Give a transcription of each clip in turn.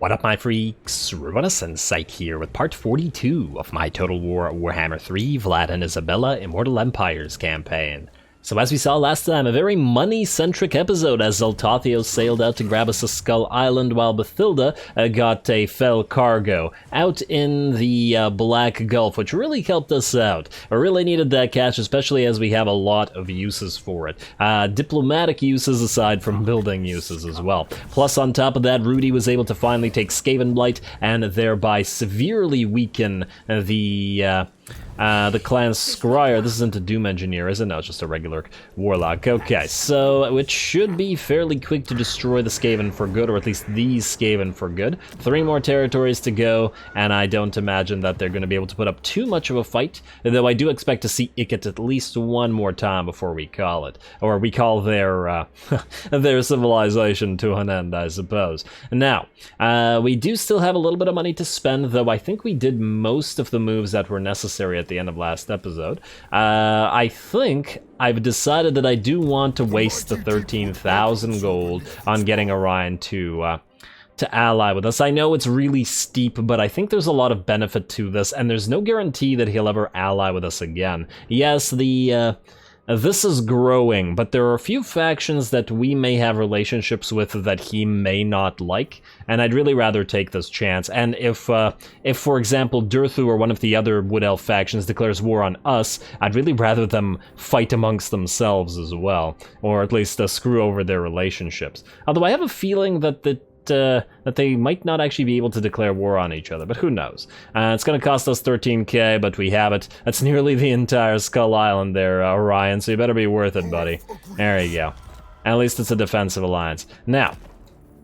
What up, my freaks? RuinusInsight here with part 42 of my Total Warhammer 3 Vlad and Isabella Immortal Empires campaign. So as we saw last time, a very money-centric episode as Zoltathio sailed out to grab us a Skull Island while Bathilda got a fell cargo out in the Black Gulf, which really helped us out. I really needed that cash, especially as we have a lot of uses for it. Diplomatic uses aside from building uses as well. Plus, on top of that, Rudy was able to finally take Skaven Blight and thereby severely weaken the clan Scryer. This isn't a Doom Engineer, is it? No, it's just a regular Warlock. Okay, so it should be fairly quick to destroy the Skaven for good, or at least these Skaven for good. 3 more territories to go, and I don't imagine that they're going to be able to put up too much of a fight, though I do expect to see Ikit at least one more time before we call it. Or we call their, their civilization to an end, I suppose. Now, we do still have a little bit of money to spend, though I think we did most of the moves that were necessary at the end of last episode. I think I've decided that I do want to waste the 13,000 gold on getting Orion to ally with us. I know it's really steep, but I think there's a lot of benefit to this, and there's no guarantee that he'll ever ally with us again. Yes, this is growing, but there are a few factions that we may have relationships with that he may not like, and I'd really rather take this chance. And if for example, Durthu or one of the other Wood Elf factions declares war on us, I'd really rather them fight amongst themselves as well, or at least screw over their relationships. Although I have a feeling that that they might not actually be able to declare war on each other, but who knows. It's going to cost us 13k, but we have it. That's nearly the entire Skull Island there, Orion, so you better be worth it, buddy. There you go. At least it's a defensive alliance. Now,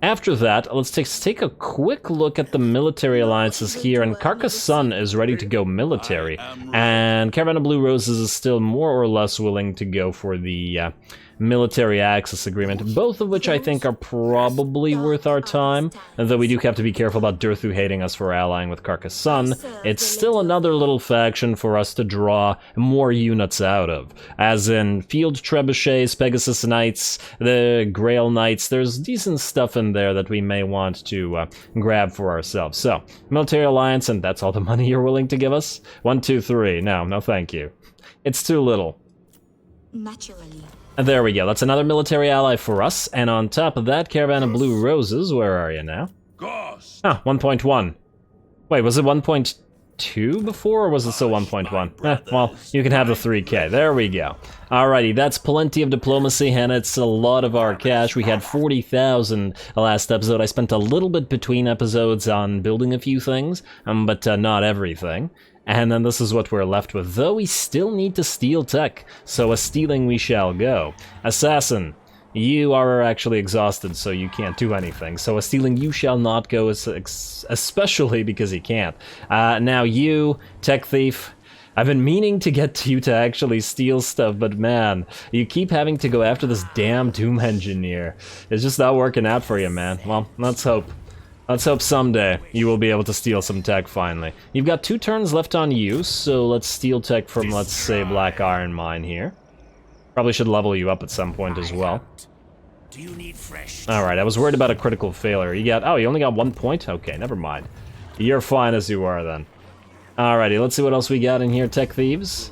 after that, let's take a quick look at the military alliances here, and Carcassonne is ready to go military, and Caravan of Blue Roses is still more or less willing to go for the military access agreement, both of which I think are probably worth our time, though we do have to be careful about Durthu hating us for allying with Carcassonne. It's still another little faction for us to draw more units out of, as in Field Trebuchets, Pegasus Knights, the Grail Knights. There's decent stuff in there that we may want to grab for ourselves. So, military alliance, and that's all the money you're willing to give us? 1, 2, 3. No thank you. It's too little. Naturally. There we go, that's another military ally for us, and on top of that, Caravan of Blue Roses, where are you now? Ah, 1.1. Wait, was it 1.2 before, or was it still 1.1? Well, you can have the 3k, there we go. Alrighty, that's plenty of diplomacy, and it's a lot of our cash. We had 40,000 last episode. I spent a little bit between episodes on building a few things, but not everything. And then this is what we're left with, though we still need to steal tech, so a stealing we shall go. Assassin, you are actually exhausted, so you can't do anything, so a stealing you shall not go, especially because you can't. Now you, Tech Thief, I've been meaning to get you to actually steal stuff, but man, you keep having to go after this damn Doom Engineer. It's just not working out for you, man. Well, let's hope. Let's hope someday you will be able to steal some tech finally. You've got 2 turns left on you, so let's steal tech from, let's say, Black Iron Mine here. Probably should level you up at some point as well. Alright, I was worried about a critical failure. Oh, you only got 1 point? Okay, never mind. You're fine as you are then. Alrighty, let's see what else we got in here, Tech Thieves.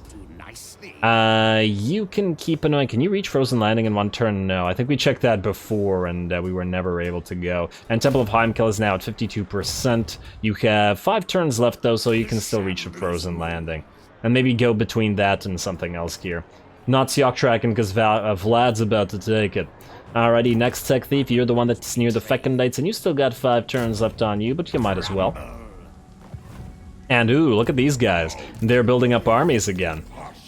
You can keep an eye. Can you reach Frozen Landing in 1 turn? No, I think we checked that before and we were never able to go. And Temple of Heimkill is now at 52%. You have 5 turns left though, so you can still reach a Frozen Landing. And maybe go between that and something else here. Not Siok Tracken because Vlad's about to take it. Alrighty, next Tech Thief, you're the one that's near the Fecundites, and you still got 5 turns left on you, but you might as well. And ooh, look at these guys. They're building up armies again.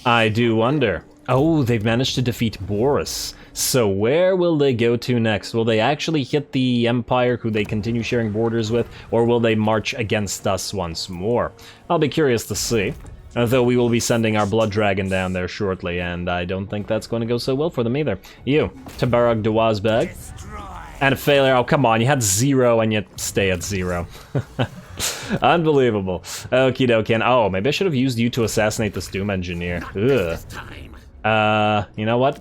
I do wonder. Oh, they've managed to defeat Boris. So where will they go to next? Will they actually hit the Empire, who they continue sharing borders with, or will they march against us once more? I'll be curious to see. Though we will be sending our Blood Dragon down there shortly, and I don't think that's going to go so well for them either. You, Tabarag Dawazbag. And a failure. Oh, come on, you had 0 and you stay at 0. Unbelievable. Okie dokie. And oh, maybe I should have used you to assassinate this Doom Engineer. Ugh. You know what?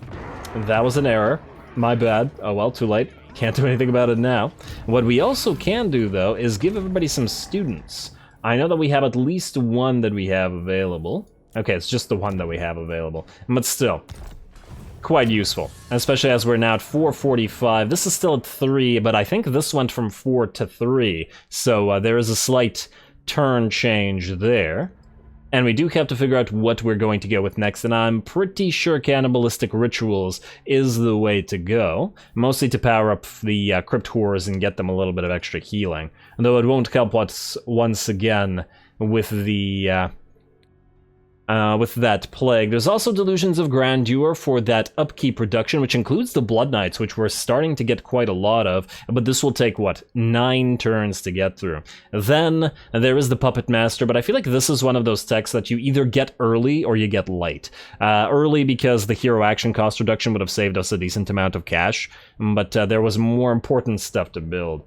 That was an error. My bad. Oh well, too late. Can't do anything about it now. What we also can do, though, is give everybody some students. I know that we have at least one that we have available. Okay, it's just the one that we have available. But still, quite useful. Especially as we're now at 445. This is still at 3, but I think this went from 4 to 3. So there is a slight turn change there. And we do have to figure out what we're going to go with next, and I'm pretty sure cannibalistic rituals is the way to go. Mostly to power up the crypt horrors and get them a little bit of extra healing. Though it won't help us once again with the with that plague. There's also delusions of grandeur for that upkeep reduction, which includes the Blood Knights, which we're starting to get quite a lot of, but this will take, what, 9 turns to get through. Then there is the Puppet Master, but I feel like this is one of those techs that you either get early or you get late. Early because the hero action cost reduction would have saved us a decent amount of cash, but there was more important stuff to build.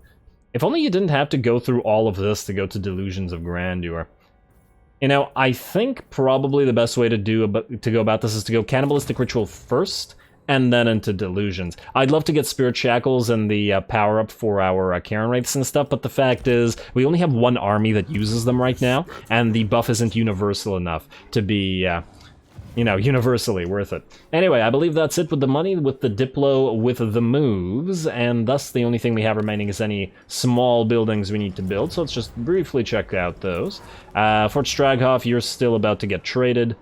If only you didn't have to go through all of this to go to Delusions of Grandeur. You know, I think probably the best way to go about this is to go Cannibalistic Ritual first, and then into Delusions. I'd love to get Spirit Shackles and the power-up for our Karen Wraiths and stuff, but the fact is, we only have one army that uses them right now, and the buff isn't universal enough to be, you know, universally worth it. Anyway, I believe that's it with the money, with the Diplo, with the moves, and thus the only thing we have remaining is any small buildings we need to build, so let's just briefly check out those. Fort Straghoff, you're still about to get traded.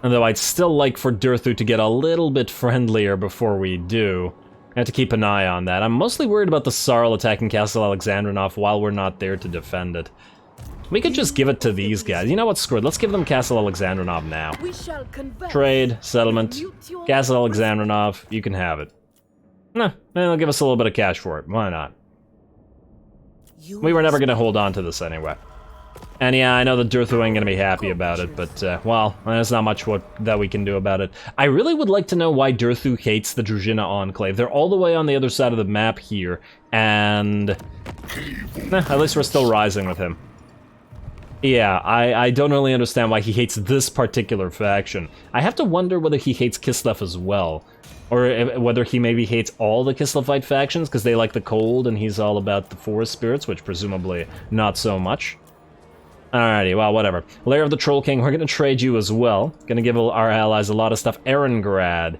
Although I'd still like for Durthu to get a little bit friendlier before we do. I have to keep an eye on that. I'm mostly worried about the Sarl attacking Castle Alexandrinov while we're not there to defend it. We could just give it to these guys. You know what, screw it. Let's give them Castle Alexandrinov now. Trade, settlement, Castle Alexandrinov, you can have it. Nah, they'll give us a little bit of cash for it. Why not? We were never going to hold on to this anyway. And yeah, I know that Durthu ain't going to be happy about it, but, well, there's not much that we can do about it. I really would like to know why Durthu hates the Druzhina Enclave. They're all the way on the other side of the map here, and... at least we're still rising with him. Yeah, I don't really understand why he hates this particular faction. I have to wonder whether he hates Kislev as well. Or whether he maybe hates all the Kislevite factions, because they like the cold and he's all about the forest spirits, which presumably not so much. Alrighty, well, whatever. Lair of the Troll King, we're gonna trade you as well. Gonna give our allies a lot of stuff. Erengrad.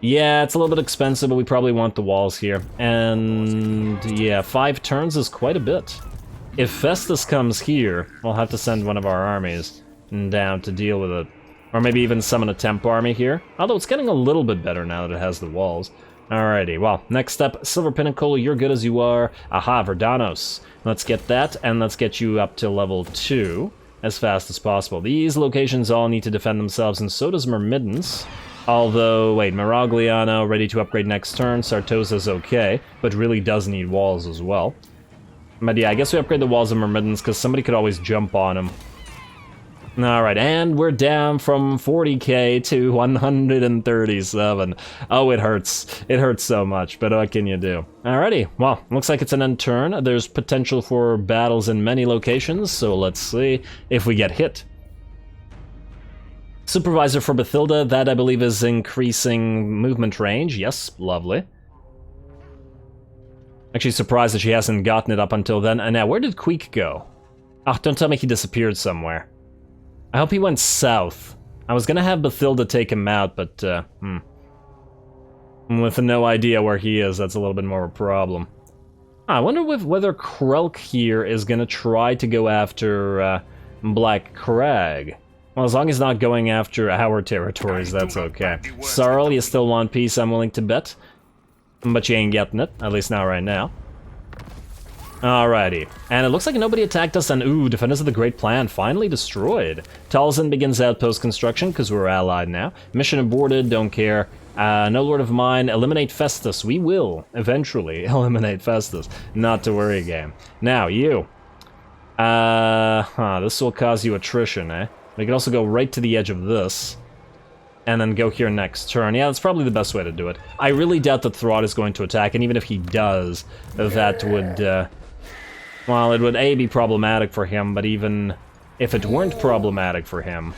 Yeah, it's a little bit expensive, but we probably want the walls here. And yeah, 5 turns is quite a bit. If Festus comes here, we'll have to send one of our armies down to deal with it. Or maybe even summon a temp army here. Although it's getting a little bit better now that it has the walls. Alrighty, well, next up, Silver Pinnacle, you're good as you are. Aha, Verdanos. Let's get that, and let's get you up to level 2 as fast as possible. These locations all need to defend themselves, and so does Myrmidons. Although, wait, Miragliano, ready to upgrade next turn. Sartosa's okay, but really does need walls as well. But yeah, I guess we upgrade the walls of Myrmidons, because somebody could always jump on them. Alright, and we're down from 40k to 137. Oh, it hurts. It hurts so much, but what can you do? Alrighty, well, looks like it's an end turn. There's potential for battles in many locations, so let's see if we get hit. Supervisor for Bathilda, that I believe is increasing movement range. Yes, lovely. Actually surprised that she hasn't gotten it up until then. And now, where did Queek go? Oh, don't tell me he disappeared somewhere. I hope he went south. I was gonna have Bathilda take him out, but, with no idea where he is, that's a little bit more of a problem. I wonder whether Krelk here is gonna try to go after, Black Crag. Well, as long as not going after our territories, that's okay. Sarl, you still want peace, I'm willing to bet. But you ain't getting it, at least not right now. Alrighty, and it looks like nobody attacked us, and ooh, Defenders of the Great Plan finally destroyed. Talzin begins outpost construction, because we're allied now. Mission aborted, don't care. No Lord of Mine, eliminate Festus. We will, eventually, eliminate Festus. Not to worry, game. Now, you. This will cause you attrition, eh? We can also go right to the edge of this. And then go here next turn. Yeah, that's probably the best way to do it. I really doubt that Throt is going to attack, and even if he does, that would, well, it would A, be problematic for him, but even if it weren't problematic for him,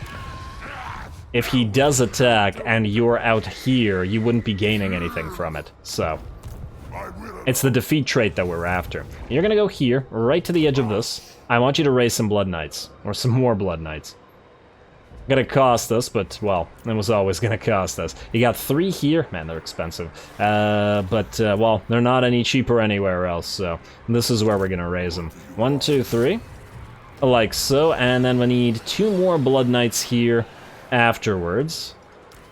if he does attack and you're out here, you wouldn't be gaining anything from it. So, it's the defeat trait that we're after. You're gonna go here, right to the edge of this. I want you to raise some Blood Knights, or some more Blood Knights. Gonna cost us, but, well, it was always gonna cost us. You got 3 here. Man, they're expensive. Well, they're not any cheaper anywhere else, so this is where we're gonna raise them. 1, 2, 3. Like so, and then we need 2 more Blood Knights here afterwards.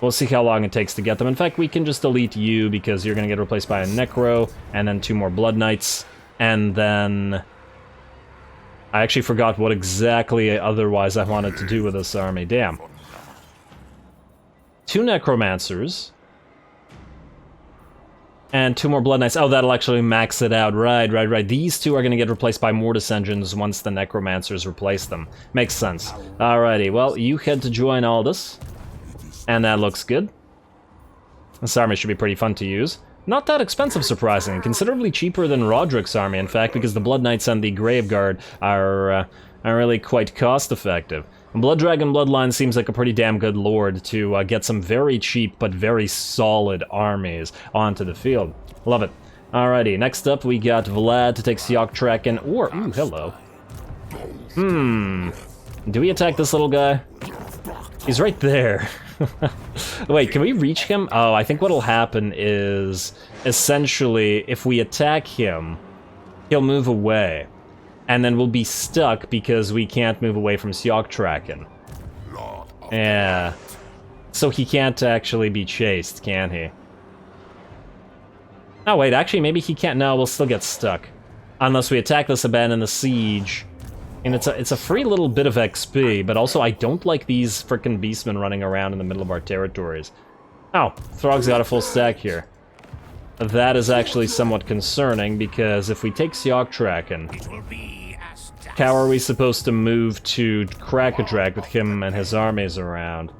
We'll see how long it takes to get them. In fact, we can just delete you, because you're gonna get replaced by a Necro, and then 2 more Blood Knights, and then... I actually forgot what exactly otherwise I wanted to do with this army. Damn. 2 Necromancers. And 2 more Blood Knights. Oh, that'll actually max it out. Right. These 2 are going to get replaced by Mortis Engines once the Necromancers replace them. Makes sense. Alrighty, well, you head to join Aldous. And that looks good. This army should be pretty fun to use. Not that expensive, surprisingly. Considerably cheaper than Roderick's army, in fact, because the Blood Knights and the Graveguard are really quite cost-effective. Blood Dragon Bloodline seems like a pretty damn good lord to get some very cheap but very solid armies onto the field. Love it. Alrighty, next up we got Vlad to take Sioktraken, or... Ooh, hello. Do we attack this little guy? He's right there. Wait, can we reach him? Oh, I think what'll happen is, essentially, if we attack him, he'll move away. And then we'll be stuck because we can't move away from Sioktraken. Yeah. So he can't actually be chased, can he? Oh wait, actually maybe he can't. No, we'll still get stuck. Unless we attack this abandon the siege. And it's a free little bit of XP, but also I don't like these frickin' beastmen running around in the middle of our territories. Oh, Throg's got a full stack here. That is actually somewhat concerning, because if we take Sioktraken, how are we supposed to move to Krakadrak with him and his armies around?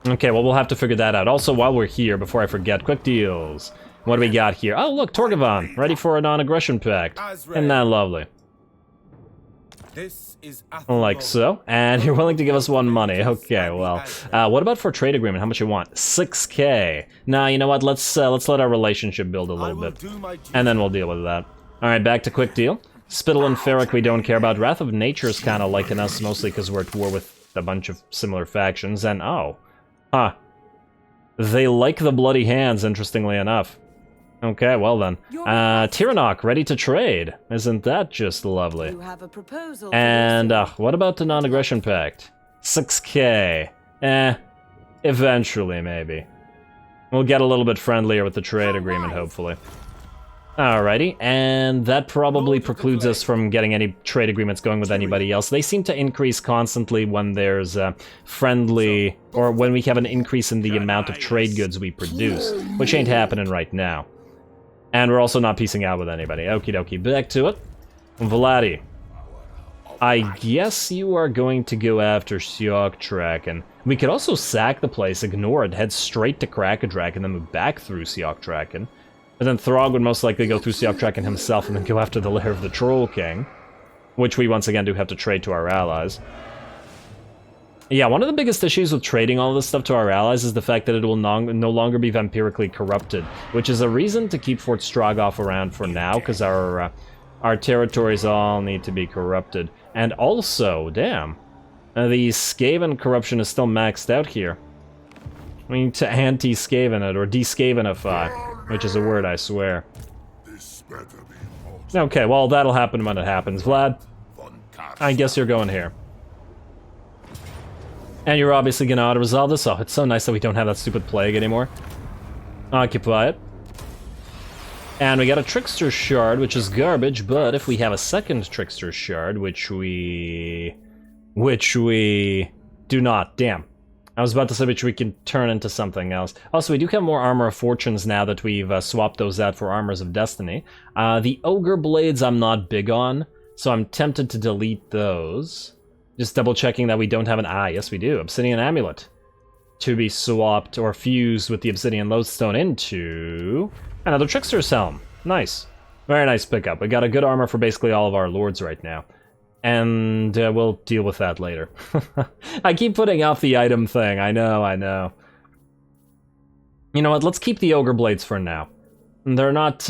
Okay, well, we'll have to figure that out. Also, while we're here, before I forget, quick deals. What do we got here? Oh, look, Torgavan, ready for a non-aggression pact. Isn't that lovely? This is like so. And you're willing to give us 1 money. Okay, well, what about for a trade agreement? How much you want? 6K. Nah, you know what? Let's let our relationship build a little bit, and then we'll deal with that. All right, back to quick deal. Spittle and Ferric we don't care about. Wrath of Nature's kind of liking us, mostly because we're at war with a bunch of similar factions. And they like the Bloody Hands, interestingly enough. Okay, well then. Tyrannok, ready to trade. Isn't that just lovely? You have a proposal. And what about the non-aggression pact? 6K. Eventually, maybe. We'll get a little bit friendlier with the trade agreement, hopefully. Alrighty, and that probably precludes us from getting any trade agreements going with anybody else. They seem to increase constantly when there's friendly, or when we have an increase in the amount of trade goods we produce, which ain't happening right now. And we're also not piecing out with anybody. Okie dokie, back to it. Vladi, I guess you are going to go after Sioktraken. We could also sack the place, ignore it, head straight to Krakadrak, and then move back through Sioktraken. But then Throg would most likely go through Sioktraken himself and then go after the lair of the Troll King, which we once again do have to trade to our allies. Yeah, one of the biggest issues with trading all this stuff to our allies is the fact that it will no longer be vampirically corrupted, which is a reason to keep Fort Strogoff around for now, because our territories all need to be corrupted. And also, damn, the Skaven corruption is still maxed out here. We need to anti-Skaven it, or de-Skavenify, which is a word, I swear. Okay, well, that'll happen when it happens. Vlad, I guess you're going here. And you're obviously gonna auto-resolve this. Oh, it's so nice that we don't have that stupid plague anymore. Occupy it. And we got a Trickster Shard, which is garbage, but if we have a second Trickster Shard, which we do not, damn. I was about to say which we can turn into something else. Also, we do have more Armor of Fortunes now that we've swapped those out for Armors of Destiny. The Ogre Blades I'm not big on, so I'm tempted to delete those. Just double checking that we don't have an... yes we do. Obsidian Amulet. To be swapped or fused with the Obsidian Lodestone into... another Trickster's Helm. Nice. Very nice pickup. We got a good armor for basically all of our lords right now. And we'll deal with that later. I keep putting off the item thing, I know. You know what, let's keep the Ogre Blades for now. They're not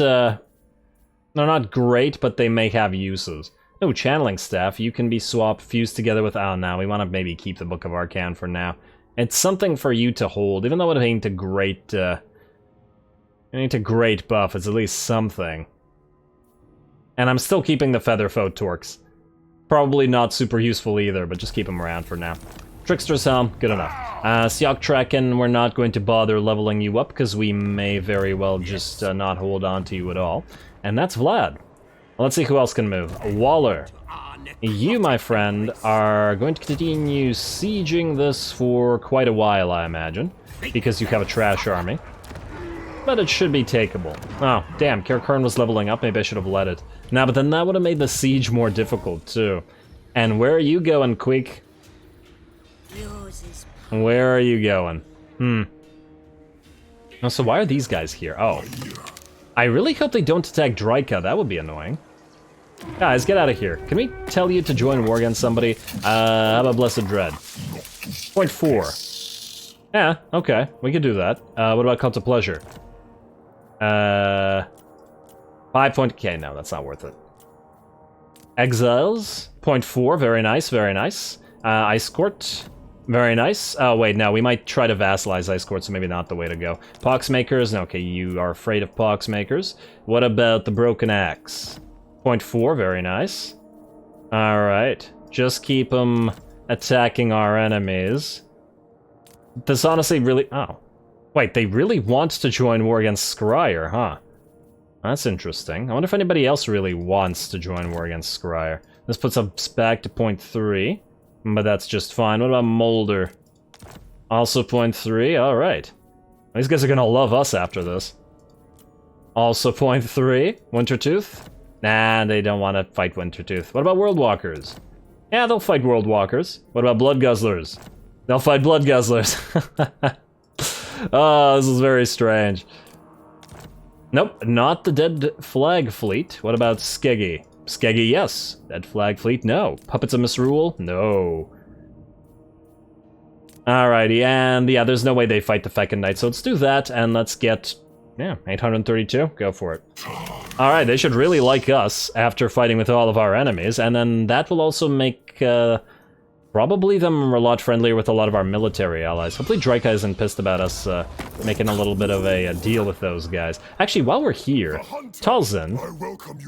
great, but they may have uses. Oh, Channeling Staff, you can be swapped, fused together with... Oh, no, we want to maybe keep the Book of Arcane for now. It's something for you to hold, even though it ain't a great, buff, it's at least something. And I'm still keeping the Featherfoe Torques. Probably not super useful either, but just keep them around for now. Trickster's Helm, good enough. Siok Traken, we're not going to bother leveling you up, because we may very well just not hold on to you at all. And that's Vlad. Well, let's see who else can move. Waller. You, my friend, are going to continue sieging this for quite a while, I imagine. Because you have a trash army. But it should be takeable. Oh, damn, Kirkarn was leveling up, maybe I should have let it. Nah, but then that would have made the siege more difficult, too. And where are you going, Queek? Where are you going? Oh, so why are these guys here? Oh. I really hope they don't attack Dryka, that would be annoying. Guys, get out of here. Can we tell you to join war against somebody? How about Blessed Dread? 0.4. Yeah, okay, we could do that. What about Cult of Pleasure? 5 point... Okay, no, that's not worth it. Exiles, 0.4, very nice, very nice. Ice Court, very nice. Oh, wait, no, we might try to vassalize Ice Court, so maybe not the way to go. Poxmakers, okay, you are afraid of Poxmakers. What about the Broken Axe? 0.4, very nice. Alright, just keep them attacking our enemies. This honestly really... Oh. Wait, they really want to join war against Scryer, huh? That's interesting. I wonder if anybody else really wants to join war against Scryer. This puts us back to 0.3, but that's just fine. What about Molder? Also 0.3, alright. These guys are gonna love us after this. Also 0.3, Wintertooth? Nah, they don't want to fight Wintertooth. What about World Walkers? Yeah, they'll fight World Walkers. What about Blood Guzzlers? They'll fight Blood Guzzlers. Oh, this is very strange. Nope, not the Dead Flag Fleet. What about Skeggy? Skeggy, yes. Dead Flag Fleet, no. Puppets of Misrule? No. Alrighty, and yeah, there's no way they fight the Feckin' Knight, so let's do that, and let's get... Yeah, 832, go for it. Alright, they should really like us after fighting with all of our enemies, and then that will also make, probably them a lot friendlier with a lot of our military allies. Hopefully Dryka isn't pissed about us, making a little bit of a deal with those guys. Actually, while we're here, Talzin,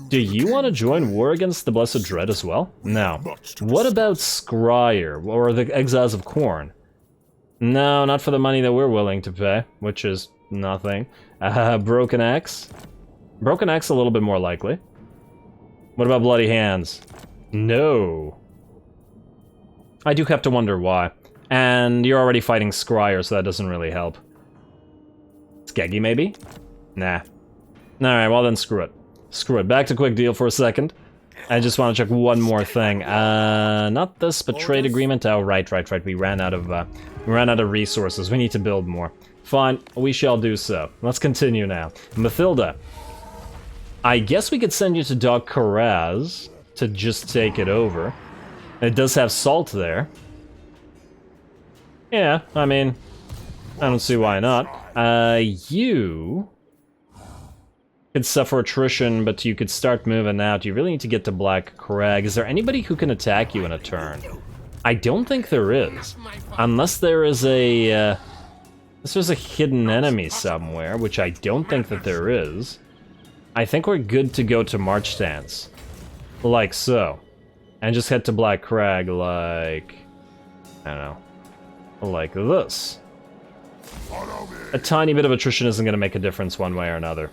do you want to join war against the Blessed Dread as well? No. What about Scryer, or the Exiles of Khorne? No, not for the money that we're willing to pay, which is nothing. Broken Axe? Broken Axe a little bit more likely. What about Bloody Hands? No. I do have to wonder why. And you're already fighting Scryer, so that doesn't really help. Skeggy, maybe? Nah. Alright, well then screw it. Screw it. Back to Quick Deal for a second. I just want to check one more thing. Not this, but trade agreement. Oh, right. We ran out of resources. We need to build more. Fine, we shall do so. Let's continue now. Mathilda. I guess we could send you to Dog Karaz to just take it over. It does have salt there. Yeah, I mean, I don't see why not. You could suffer attrition, but you could start moving out. You really need to get to Black Crag. Is there anybody who can attack you in a turn? I don't think there is. Unless there is a, unless there's a hidden enemy somewhere, which I don't think that there is. I think we're good to go to March Stance. Like so. And just head to Black Crag like... I don't know. Like this. A tiny bit of attrition isn't going to make a difference one way or another.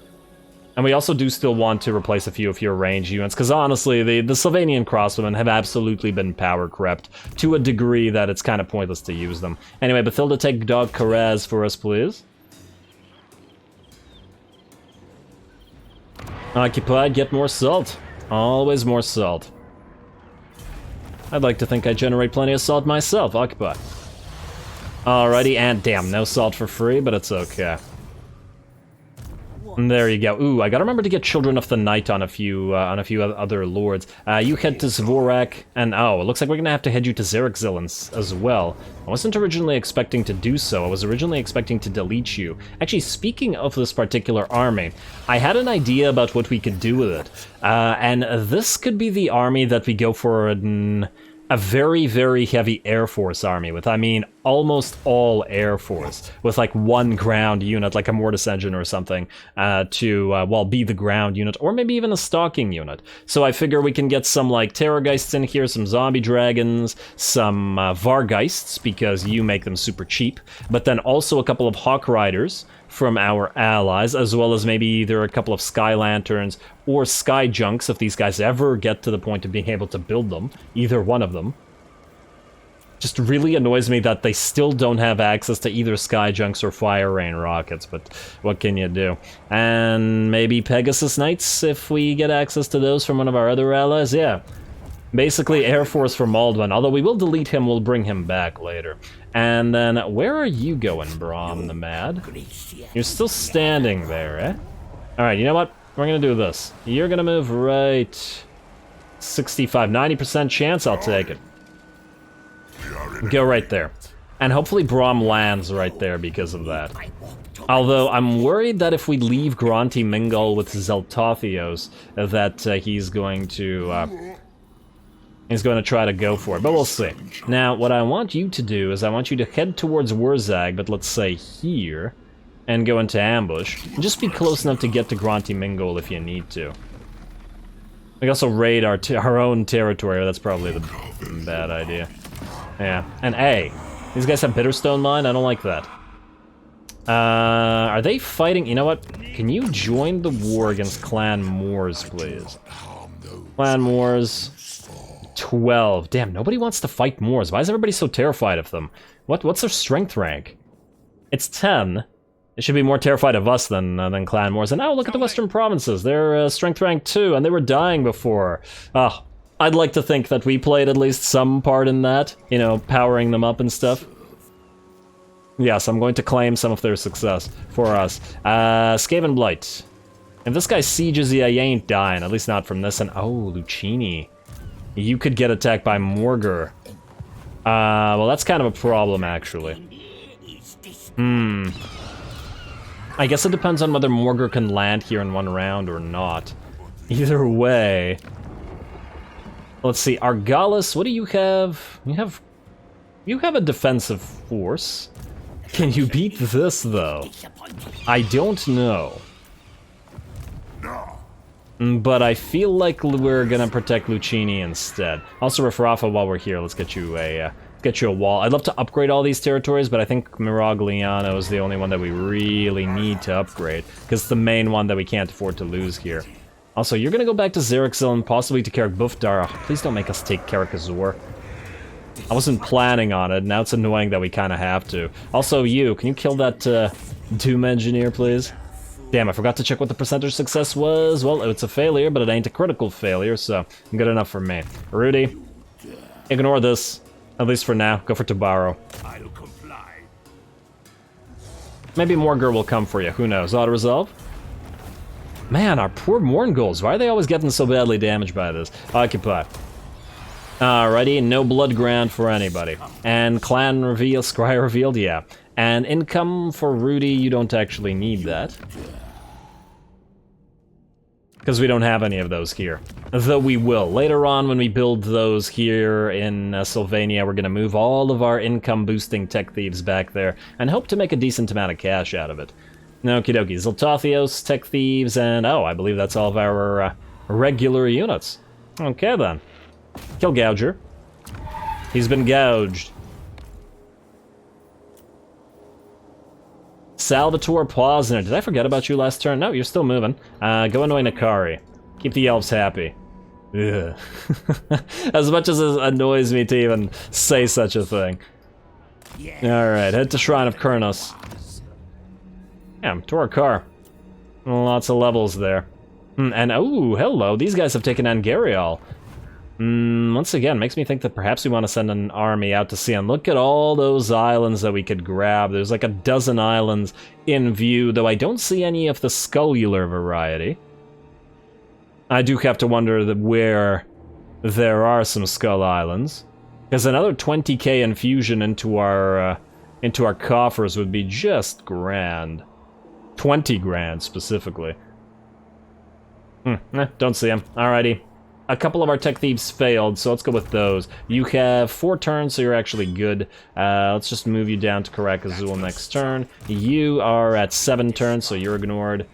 And we also do still want to replace a few of your range units, because honestly, the Sylvanian crossbowmen have absolutely been power crept to a degree that it's kind of pointless to use them. Anyway, Bathilda, take Dog Karaz for us, please. Occupied, get more salt. Always more salt. I'd like to think I generate plenty of salt myself. Occupy. Alrighty, and damn, no salt for free, but it's okay. And there you go. Ooh, I gotta remember to get Children of the Night on a few other lords. You head to Zvorak, and oh, it looks like we're gonna have to head you to Xerxil as well. I wasn't originally expecting to do so. I was originally expecting to delete you. Actually, speaking of this particular army, I had an idea about what we could do with it. And this could be the army that we go for a very, very heavy Air Force army with, I mean, almost all Air Force, with like one ground unit, like a Mortis engine or something, well, be the ground unit, or maybe even a stalking unit. So I figure we can get some like Terrorgeists in here, some Zombie Dragons, some Vargeists, because you make them super cheap, but then also a couple of Hawk Riders from our allies, as well as maybe either a couple of Sky Lanterns or Sky Junks, if these guys ever get to the point of being able to build them, either one of them. Just really annoys me that they still don't have access to either Sky Junks or Fire Rain rockets, but what can you do? And maybe Pegasus Knights, if we get access to those from one of our other allies, yeah. Basically Air Force for Maldwin, although we will delete him, we'll bring him back later. And then, where are you going, Brahm the Mad? You're still standing there, eh? Alright, you know what? We're gonna do this. You're gonna move right... 65, 90% chance, I'll take it. Go right there. And hopefully Brahm lands right there because of that. Although, I'm worried that if we leave Granti Mingal with Zeltothios, that he's going to... He's going to try to go for it, but we'll see. Now, what I want you to do is I want you to head towards Wurzag, but let's say here, and go into ambush. And just be close enough to get to Granti Mingal if you need to. We can also raid our own territory, that's probably the bad idea. Yeah, and A, these guys have Bitterstone Mine, I don't like that. Are they fighting? You know what? Can you join the war against Clan Moors, please? Clan Moors... 12. Damn, nobody wants to fight Moors. Why is everybody so terrified of them? What's their strength rank? It's 10. They should be more terrified of us than Clan Moors. And oh, look at the Western Provinces. They're strength rank 2, and they were dying before. Oh, I'd like to think that we played at least some part in that. You know, powering them up and stuff. Yes, I'm going to claim some of their success for us. Skaven Blight. If this guy sieges you, you ain't dying. At least not from this. And oh, Lucchini. You could get attacked by Morgur. Well, that's kind of a problem, actually. I guess it depends on whether Morgur can land here in one round or not. Either way... Let's see, Argalis, what do you have? You have a defensive force. Can you beat this, though? I don't know. But I feel like we're gonna protect Lucchini instead. Also, Rafrafa, while we're here, let's get you a wall. I'd love to upgrade all these territories, but I think Miragliano is the only one that we really need to upgrade, because it's the main one that we can't afford to lose here. Also, you're gonna go back to Xerxil and possibly to Karak Bufdar. Please don't make us take Karak Azur. I wasn't planning on it, now it's annoying that we kinda have to. Also, can you kill that Doom Engineer, please? Damn, I forgot to check what the percentage success was. Well, it's a failure, but it ain't a critical failure, so good enough for me. Rudy, ignore this. At least for now. Go for Tabaro. I'll comply. Maybe Morgur will come for you. Who knows? Auto-resolve? Man, our poor Morngulls. Why are they always getting so badly damaged by this? Occupy. Alrighty, no blood grant for anybody. And clan reveal, scry revealed, yeah. And income for Rudy, you don't actually need that. Because we don't have any of those here. Though we will. Later on, when we build those here in Sylvania, we're going to move all of our income-boosting tech thieves back there, and hope to make a decent amount of cash out of it. Okie dokie. Zoltathios, tech thieves, and oh, I believe that's all of our regular units. Okay then. Kill Gouger. He's been gouged. Salvatore Posner. Did I forget about you last turn? No, you're still moving. Go annoy Nakari. Keep the elves happy. Ugh. As much as it annoys me to even say such a thing. Alright, head to Shrine of Kurnos. Yeah, to our car. Lots of levels there. And oh, hello, these guys have taken Angarial. Once again, makes me think that perhaps we want to send an army out to sea. And look at all those islands that we could grab. There's like a dozen islands in view, though I don't see any of the scullular variety. I do have to wonder where there are some skull islands. Because another 20k infusion into our coffers would be just grand. 20 grand, specifically. Don't see them. Alrighty. A couple of our tech thieves failed, so let's go with those. You have 4 turns, so you're actually good. Let's just move you down to Karak Azul next turn. You are at 7 turns, so you're ignored.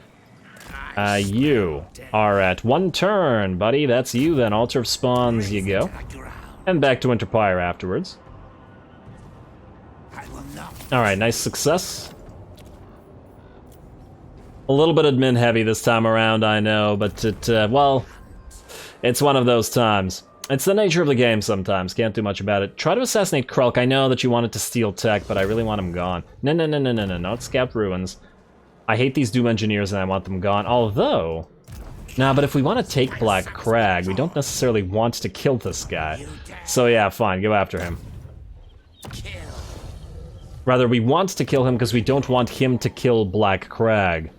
You are at 1 turn, buddy. That's you then. Altar of Spawns, you go. And back to Winterpire afterwards. Alright, nice success. A little bit admin heavy this time around, I know, but well... It's one of those times. It's the nature of the game sometimes, can't do much about it. Try to assassinate Krulk. I know that you wanted to steal tech, but I really want him gone. No, not Scout Ruins. I hate these Doom Engineers and I want them gone, although... Nah, but if we want to take Black Crag, we don't necessarily want to kill this guy. So yeah, fine, go after him. Rather, we want to kill him because we don't want him to kill Black Crag,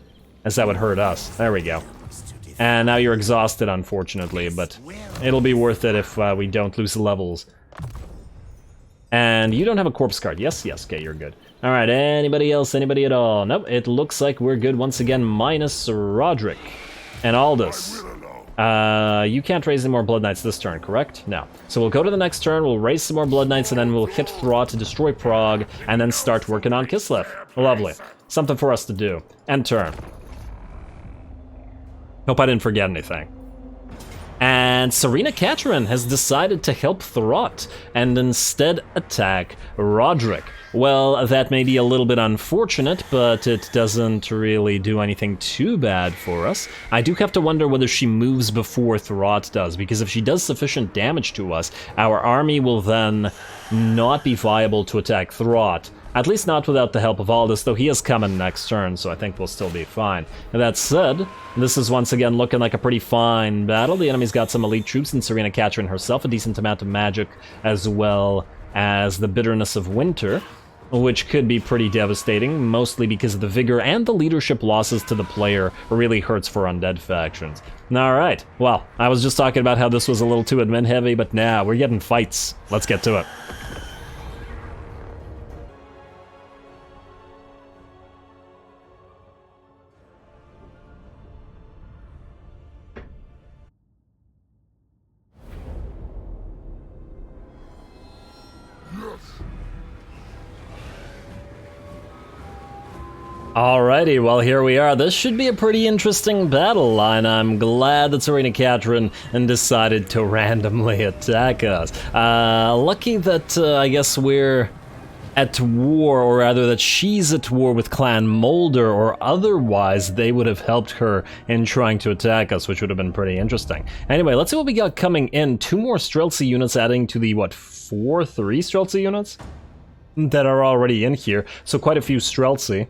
as that would hurt us. There we go. And now you're exhausted, unfortunately, but it'll be worth it if we don't lose levels. And you don't have a corpse card. Yes, okay, you're good. Alright, anybody else, anybody at all? Nope, it looks like we're good once again, minus Roderick and Aldous. You can't raise any more Blood Knights this turn, correct? No. So we'll go to the next turn, we'll raise some more Blood Knights, and then we'll hit Thra to destroy Prague, and then start working on Kislev. Lovely. Something for us to do. End turn. Hope I didn't forget anything. And Serena Catherine has decided to help Throt and instead attack Roderick. Well, that may be a little bit unfortunate, but it doesn't really do anything too bad for us. I do have to wonder whether she moves before Throt does, because if she does sufficient damage to us, our army will then not be viable to attack Throt. At least not without the help of Aldous, though he is coming next turn, so I think we'll still be fine. And that said, this is once again looking like a pretty fine battle. The enemy's got some elite troops and Serena Catherine herself, a decent amount of magic, as well as the bitterness of winter, which could be pretty devastating, mostly because of the vigor and the leadership losses to the player really hurts for undead factions. Alright, well, I was just talking about how this was a little too admin heavy, but now we're getting fights. Let's get to it. Alrighty, well here we are. This should be a pretty interesting battle, and I'm glad that Serena Catherine decided to randomly attack us. Lucky that I guess we're at war, or rather that she's at war with Clan Molder, or otherwise they would have helped her in trying to attack us, which would have been pretty interesting. Anyway, let's see what we got coming in. 2 more Streltsy units adding to the, what, 3 Streltsy units that are already in here, so quite a few Streltsy.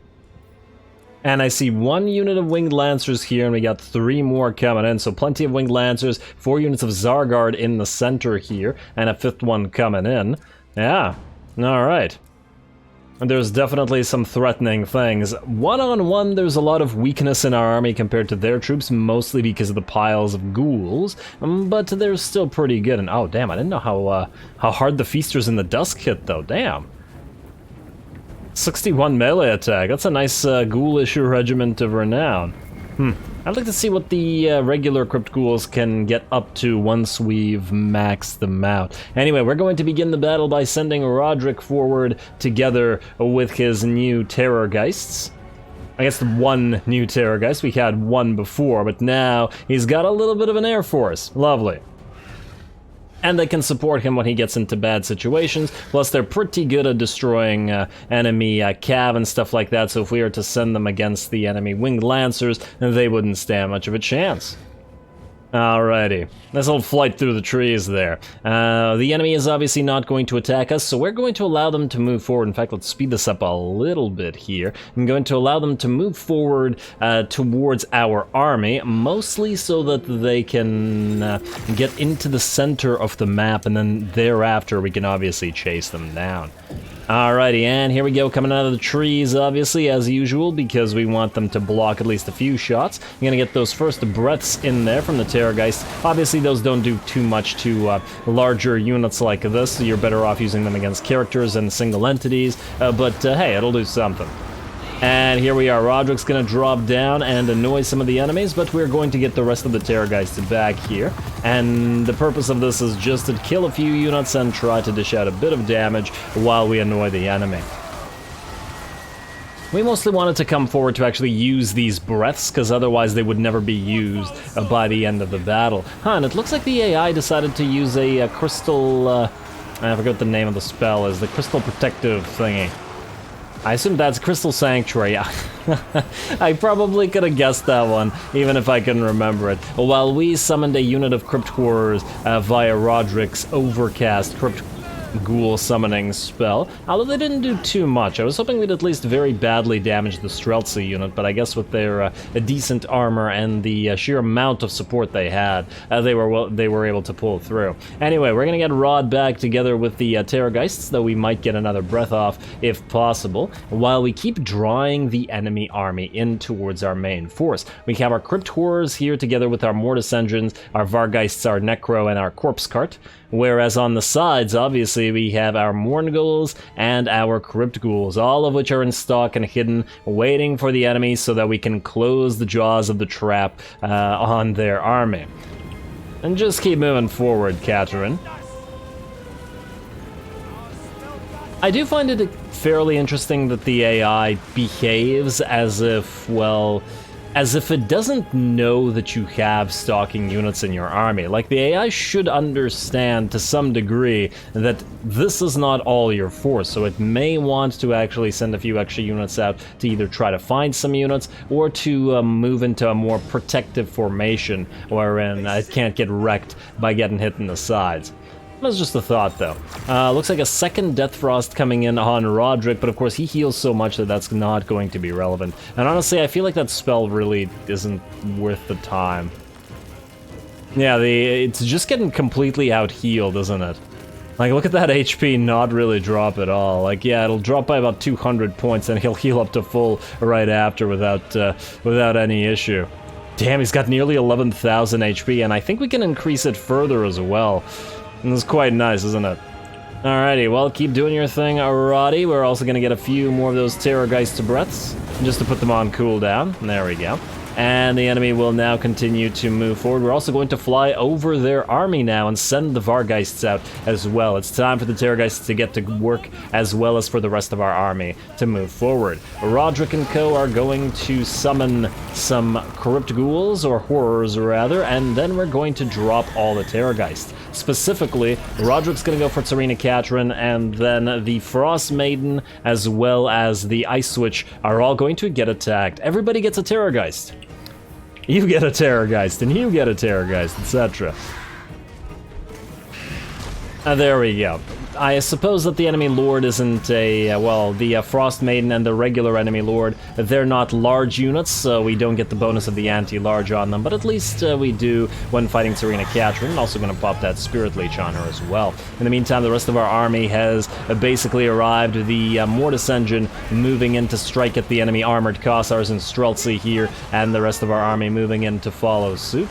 And I see 1 unit of Winged Lancers here, and we got 3 more coming in, so plenty of Winged Lancers, 4 units of Zargard in the center here, and a 5th one coming in. Yeah, alright. And there's definitely some threatening things. One-on-one, there's a lot of weakness in our army compared to their troops, mostly because of the piles of ghouls, but they're still pretty good. And oh damn, I didn't know how hard the Feasters in the Dusk hit though, damn. 61 melee attack, that's a nice ghoulish regiment of renown. I'd like to see what the regular Crypt Ghouls can get up to once we've maxed them out. Anyway, we're going to begin the battle by sending Roderick forward together with his new Terrorgeists. I guess the 1 new Terrorgeist, we had 1 before, but now he's got a little bit of an air force. Lovely. And they can support him when he gets into bad situations, plus they're pretty good at destroying enemy cav and stuff like that, so if we were to send them against the enemy Winged Lancers, they wouldn't stand much of a chance. Alrighty, nice little flight through the trees there. The enemy is obviously not going to attack us, so we're going to allow them to move forward. In fact, let's speed this up a little bit here. I'm going to allow them to move forward towards our army, mostly so that they can get into the center of the map, and then thereafter we can obviously chase them down. Alrighty, and here we go, coming out of the trees, obviously, as usual, because we want them to block at least a few shots. I'm gonna get those first breaths in there from the Terrorgeist. Obviously, those don't do too much to larger units like this, so you're better off using them against characters and single entities, but hey, it'll do something. And here we are, Roderick's gonna drop down and annoy some of the enemies, but we're going to get the rest of the Terrorgeist back here. And the purpose of this is just to kill a few units and try to dish out a bit of damage while we annoy the enemy. We mostly wanted to come forward to actually use these breaths, because otherwise they would never be used by the end of the battle. And it looks like the AI decided to use a crystal, I forgot what the name of the spell is, the crystal protective thingy. I assume that's Crystal Sanctuary. I probably could have guessed that one, even if I couldn't remember it. While we summoned a unit of Crypt Horrors via Roderick's Overcast Crypt Ghoul summoning spell, although they didn't do too much. I was hoping we'd at least very badly damage the Streltsy unit, but I guess with their decent armor and the sheer amount of support they had, they were able to pull through. Anyway, we're gonna get Rod back together with the Terrorgeists, though we might get another breath off if possible, while we keep drawing the enemy army in towards our main force. We have our Crypt Horrors here together with our Mortis Engines, our Vargeists, our Necro, and our Corpse Cart. Whereas on the sides, obviously, we have our Mournghouls and our Crypt Ghouls, all of which are in stock and hidden, waiting for the enemy so that we can close the jaws of the trap on their army. And just keep moving forward, Catherine. I do find it fairly interesting that the AI behaves as if, well, as if it doesn't know that you have stalking units in your army. Like, the AI should understand to some degree that this is not all your force, so it may want to actually send a few extra units out to either try to find some units or to move into a more protective formation wherein it can't get wrecked by getting hit in the sides. That's just a thought, though. Looks like a second Death Frost coming in on Roderick, but of course he heals so much that that's not going to be relevant. And honestly, I feel like that spell really isn't worth the time. Yeah, it's just getting completely out-healed, isn't it? Like, look at that HP not really drop at all. Like, yeah, it'll drop by about 200 points, and he'll heal up to full right after without any issue. Damn, he's got nearly 11,000 HP, and I think we can increase it further as well. And this is quite nice, isn't it? Alrighty, well, keep doing your thing, Roddy. We're also gonna get a few more of those Terrorgeist breaths, just to put them on cooldown. There we go. And the enemy will now continue to move forward. We're also going to fly over their army now and send the Vargeists out as well. It's time for the Terrorgeists to get to work, as well as for the rest of our army to move forward. Roderick and co are going to summon some Crypt Ghouls, or Horrors rather, and then we're going to drop all the Terrorgeists. Specifically, Roderick's going to go for Serena Catherine, and then the Frost Maiden, as well as the Ice Witch, are all going to get attacked. Everybody gets a Terrorgeist. You get a Terrorgeist, and you get a Terrorgeist, etc. There we go. I suppose that the enemy lord isn't a, well, the Frost Maiden and the regular enemy lord, they're not large units, so we don't get the bonus of the anti-large on them, but at least we do when fighting Serena Catherine. Also going to pop that Spirit Leech on her as well. In the meantime, the rest of our army has basically arrived. The Mortis Engine moving in to strike at the enemy armored Kossars and Streltsy here, and the rest of our army moving in to follow suit.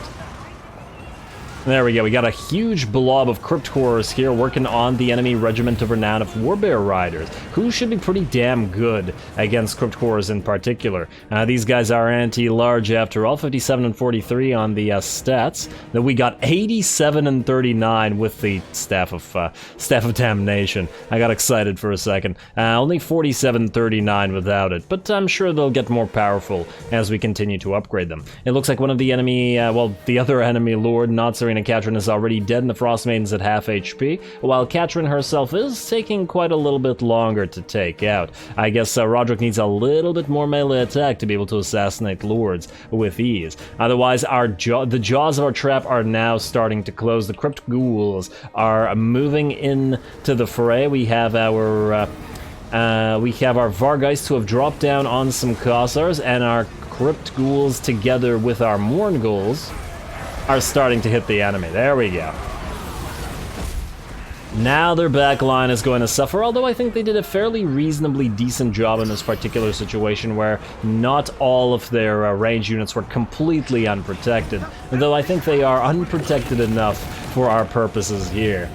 There we go, we got a huge blob of Crypt Horrors here working on the enemy Regiment of Renown of Warbear Riders, who should be pretty damn good against Crypt Horrors in particular. These guys are anti-large after all, 57 and 43 on the stats. Then we got 87 and 39 with the Staff of Damnation. I got excited for a second. Only 47-39 without it, but I'm sure they'll get more powerful as we continue to upgrade them. It looks like one of the enemy, well, the other enemy lord, not Serena Tsarina Katrin is already dead and the Frost Maiden's at half HP, while Katrin herself is taking quite a little bit longer to take out. I guess Roderick needs a little bit more melee attack to be able to assassinate lords with ease. Otherwise, the jaws of our trap are now starting to close. The Crypt Ghouls are moving in to the fray. We have our Vargeists who have dropped down on some Kossars, and our Crypt Ghouls together with our Mourn Ghouls are starting to hit the enemy. There we go. Now their back line is going to suffer, although I think they did a fairly reasonably decent job in this particular situation where not all of their range units were completely unprotected, though I think they are unprotected enough for our purposes here.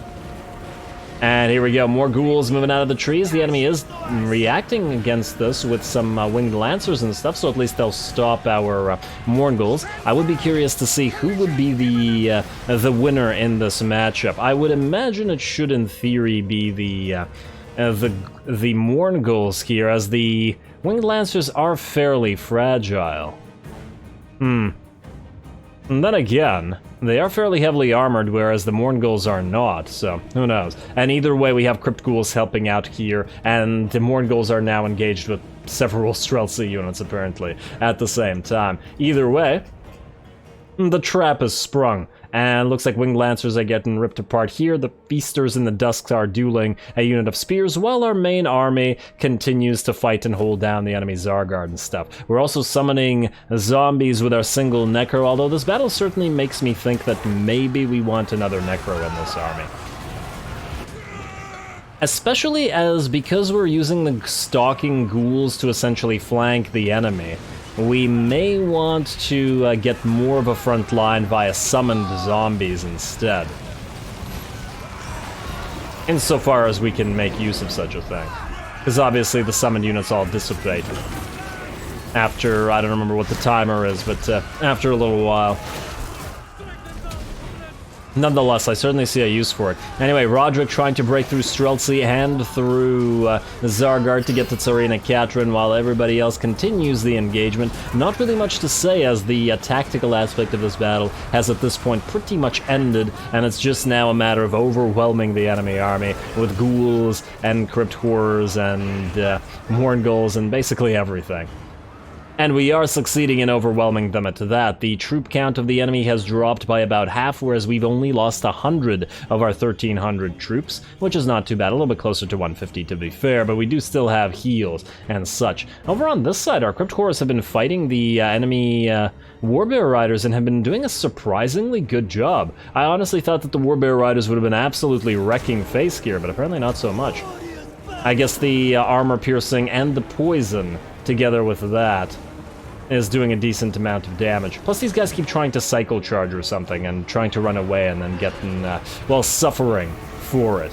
And here we go, more ghouls moving out of the trees. The enemy is reacting against this with some winged lancers and stuff, so at least they'll stop our Mourn ghouls. I would be curious to see who would be the winner in this matchup. I would imagine it should, in theory, be the Mourn ghouls here, as the winged lancers are fairly fragile. And then again, they are fairly heavily armored, whereas the Mourn Ghouls are not, so who knows. And either way, we have Crypt Ghouls helping out here, and the Mourn Ghouls are now engaged with several Streltsy units, apparently, at the same time. Either way, the trap is sprung, and looks like Winged Lancers are getting ripped apart here. The Feasters in the Dusks are dueling a unit of spears, while our main army continues to fight and hold down the enemy Zargard and stuff. We're also summoning zombies with our single Necro, although this battle certainly makes me think that maybe we want another Necro in this army. Especially as, because we're using the Stalking Ghouls to essentially flank the enemy, we may want to get more of a front line via summoned zombies instead. Insofar as we can make use of such a thing. Because obviously the summoned units all dissipate after, I don't remember what the timer is, but after a little while. Nonetheless, I certainly see a use for it. Anyway, Roderick trying to break through Streltsy and through Zargard to get to Tsarina Katrin, while everybody else continues the engagement. Not really much to say, as the tactical aspect of this battle has at this point pretty much ended, and it's just now a matter of overwhelming the enemy army with ghouls and crypt horrors and Mourn Ghouls and basically everything. And we are succeeding in overwhelming them at that. The troop count of the enemy has dropped by about half, whereas we've only lost 100 of our 1,300 troops, which is not too bad. A little bit closer to 150 to be fair, but we do still have heals and such. Over on this side, our Crypt Horrors have been fighting the enemy Warbear Riders and have been doing a surprisingly good job. I honestly thought that the Warbear Riders would have been absolutely wrecking face here, but apparently not so much. I guess the armor piercing and the poison, together with that, is doing a decent amount of damage. Plus these guys keep trying to cycle charge or something and trying to run away and then getting, well, suffering for it.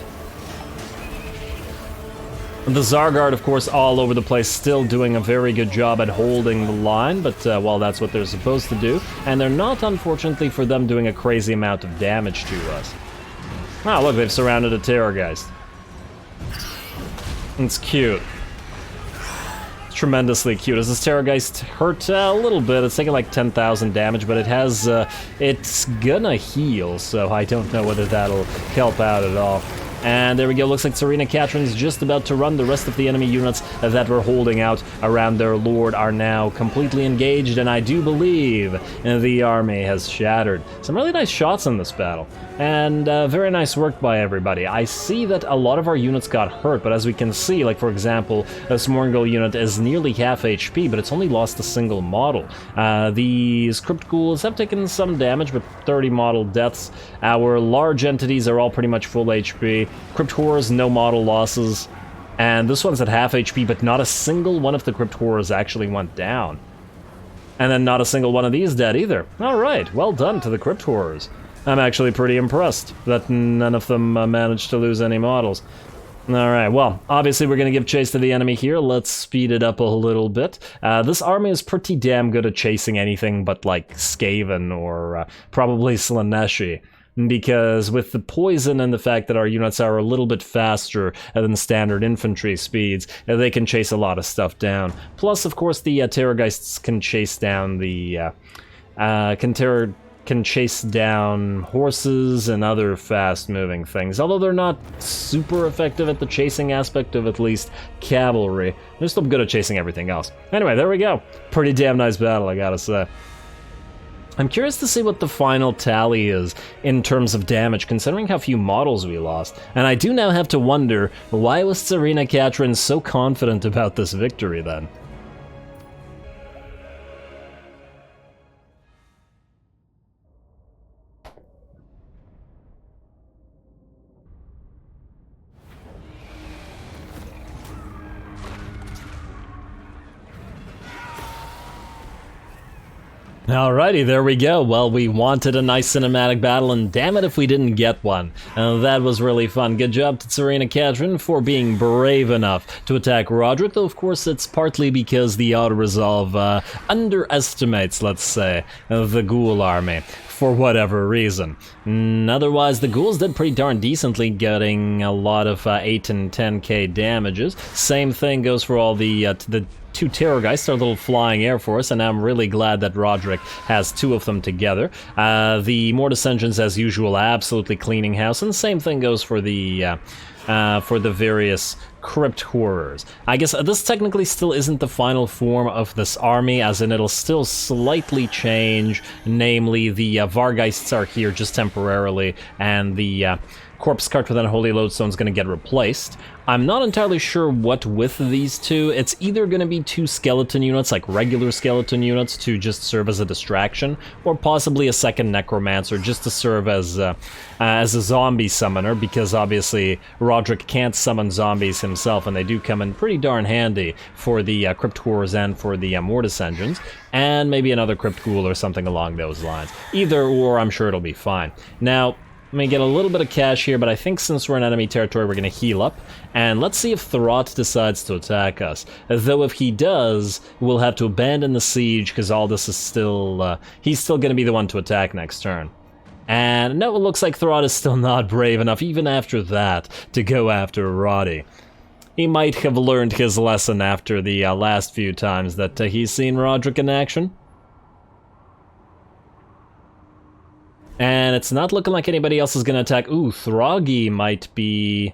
The Zargard, of course, all over the place, still doing a very good job at holding the line, but, well, that's what they're supposed to do. And they're not, unfortunately, for them doing a crazy amount of damage to us. Ah, look, they've surrounded a Terrorgeist. It's cute. Tremendously cute. As this Terrorgeist hurt a little bit, it's taking like 10,000 damage, but it has, it's gonna heal, so I don't know whether that'll help out at all. And there we go, looks like Tsarina Katrin's just about to run. The rest of the enemy units that were holding out around their lord are now completely engaged, and I do believe the army has shattered. Some really nice shots in this battle, and very nice work by everybody. I see that a lot of our units got hurt, but as we can see, like for example, this Morngul unit is nearly half HP, but it's only lost a single model. These Crypt Ghouls have taken some damage, but 30 model deaths. Our large entities are all pretty much full HP. Crypt Horrors, no model losses. And this one's at half HP, but not a single one of the Crypt Horrors actually went down. And then not a single one of these dead either. Alright, well done to the Crypt Horrors. I'm actually pretty impressed that none of them managed to lose any models. Alright, well, obviously we're going to give chase to the enemy here. Let's speed it up a little bit. This army is pretty damn good at chasing anything but, like, Skaven or probably Slaneshi. Because with the poison and the fact that our units are a little bit faster than standard infantry speeds, they can chase a lot of stuff down. Plus, of course, the Terrorgeists can chase down the... can chase down horses and other fast-moving things, although they're not super effective at the chasing aspect of at least cavalry. They're still good at chasing everything else. Anyway, there we go. Pretty damn nice battle, I gotta say. I'm curious to see what the final tally is in terms of damage, considering how few models we lost. And I do now have to wonder, why was Tsarina Katrin so confident about this victory then? Alrighty, there we go. Well, we wanted a nice cinematic battle, and damn it if we didn't get one. That was really fun. Good job to Tsarina Katrin for being brave enough to attack Roderick, though of course it's partly because the auto-resolve underestimates, let's say, the Ghoul army, for whatever reason. Otherwise, the Ghouls did pretty darn decently, getting a lot of 8 and 10k damages. Same thing goes for all the two Terrorgeists, our little flying air force, and I'm really glad that Roderick has two of them together. The Mortis engines, as usual, absolutely cleaning house, and the same thing goes for the various Crypt Horrors. I guess this technically still isn't the final form of this army, as in it'll still slightly change, namely the Vargeists are here just temporarily, and the Corpse Cart with Unholy Lodestone is going to get replaced. I'm not entirely sure what with these two. It's either going to be two skeleton units, like regular skeleton units, to just serve as a distraction, or possibly a second Necromancer just to serve as a zombie summoner, because obviously Roderick can't summon zombies himself, and they do come in pretty darn handy for the Crypt Horrors and for the Mortis engines, and maybe another Crypt Ghoul or something along those lines. Either or, I'm sure it'll be fine. Now, let me get a little bit of cash here, but I think since we're in enemy territory, we're going to heal up. And let's see if Thurot decides to attack us. Though if he does, we'll have to abandon the siege, because Aldous is still... he's still going to be the one to attack next turn. And no, it looks like Thurot is still not brave enough, even after that, to go after Roddy. He might have learned his lesson after the last few times that he's seen Roderick in action. And it's not looking like anybody else is going to attack. Ooh, Throggy might be...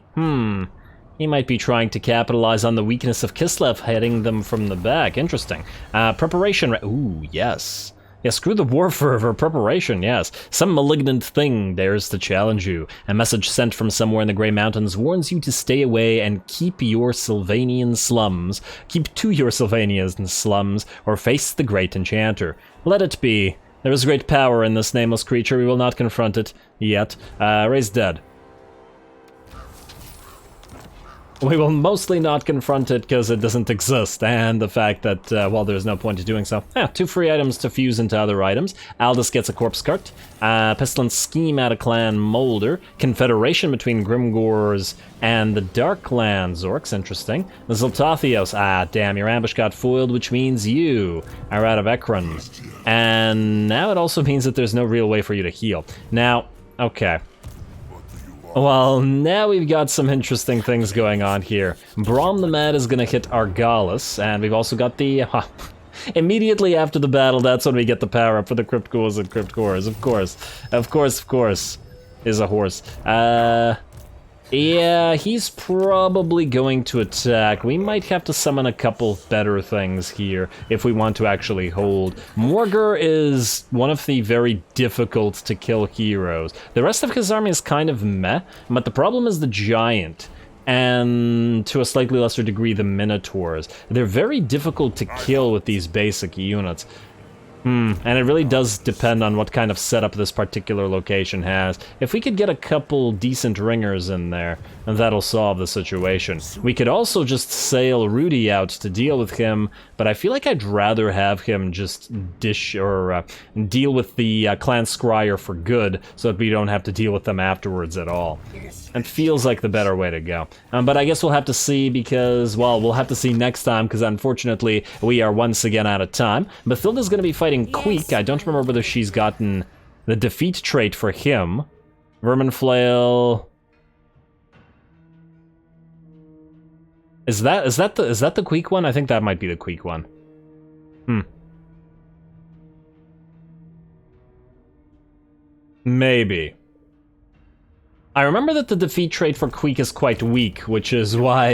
He might be trying to capitalize on the weakness of Kislev, hitting them from the back. Interesting. Preparation... Ooh, yes. Yeah, screw the war fervor. Preparation, yes. Some malignant thing dares to challenge you. A message sent from somewhere in the Grey Mountains warns you to stay away and keep your Sylvanian slums. Keep to your Sylvanian slums, or face the Great Enchanter. Let it be. There is great power in this nameless creature. We will not confront it yet. Raise dead. We will mostly not confront it because it doesn't exist, and the fact that, well, there's no point to doing so. 2 free items to fuse into other items. Aldous gets a Corpse Cart. Pestilence Schematic Clan Molder. Confederation between Grimgors and the Darklands Orcs. Interesting. The Zoltathios. Damn, your ambush got foiled, which means you are out of Ekron. And now it also means that there's no real way for you to heal. Now, okay. Well, now we've got some interesting things going on here. Brahm the Mad is gonna hit Argalis, and we've also got the... immediately after the battle, that's when we get the power up for the Crypt Ghouls and Crypt Horrors, of course. Of course, is a horse. Yeah, he's probably going to attack. We might have to summon a couple better things here if we want to actually hold. Morgur is one of the very difficult to kill heroes. The rest of his army is kind of meh, but the problem is the giant, and to a slightly lesser degree the Minotaurs. They're very difficult to kill with these basic units. And it really does depend on what kind of setup this particular location has. If we could get a couple decent ringers in there, that'll solve the situation. We could also just sail Rudy out to deal with him, but I feel like I'd rather have him just deal with the Clan Scryer for good, so that we don't have to deal with them afterwards at all. It feels like the better way to go. But I guess we'll have to see because, well, we'll have to see next time, because unfortunately we are once again out of time. Bathilda's going to be fighting Queek. I don't remember whether she's gotten the defeat trait for him. Vermin Flail. Is that the Queek one? I think that might be the Queek one. Maybe. I remember that the defeat trait for Queek is quite weak, which is why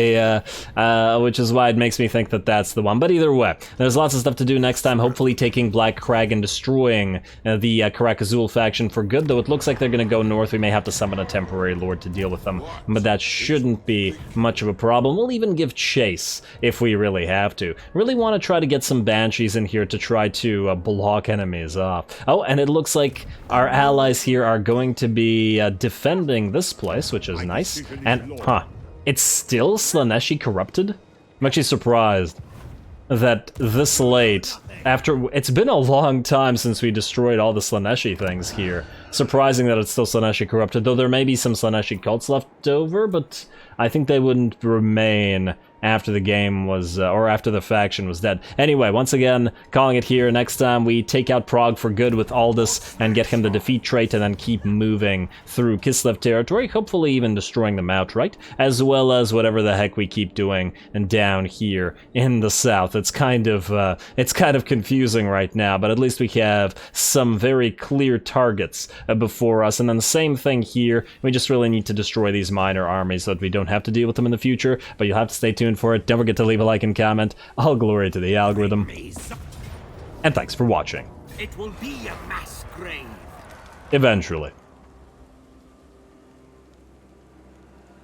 it makes me think that that's the one. But either way, there's lots of stuff to do next time, hopefully taking Black Crag and destroying the Karak Azul faction for good, though it looks like they're gonna go north. We may have to summon a temporary lord to deal with them, but that shouldn't be much of a problem. We'll even give chase if we really have to. Really want to try to get some Banshees in here to try to block enemies off. Oh, and it looks like our allies here are going to be defending this place, which is nice. And, it's still Slaneshi corrupted? I'm actually surprised that this late, after, it's been a long time since we destroyed all the Slaneshi things here. Surprising that it's still Slaneshi corrupted, though there may be some Slaneshi cults left over, but I think they wouldn't remain after the game was, or after the faction was dead. Anyway, once again, calling it here. Next time we take out Prague for good with Aldous and get him the defeat trait and then keep moving through Kislev territory, hopefully even destroying them outright, as well as whatever the heck we keep doing and down here in the south. It's kind of confusing right now, but at least we have some very clear targets before us. And then the same thing here. We just really need to destroy these minor armies so that we don't have to deal with them in the future, but you'll have to stay tuned for it. Don't forget to leave a like and comment. All glory to the algorithm. And thanks for watching. It will be a mass grave. Eventually.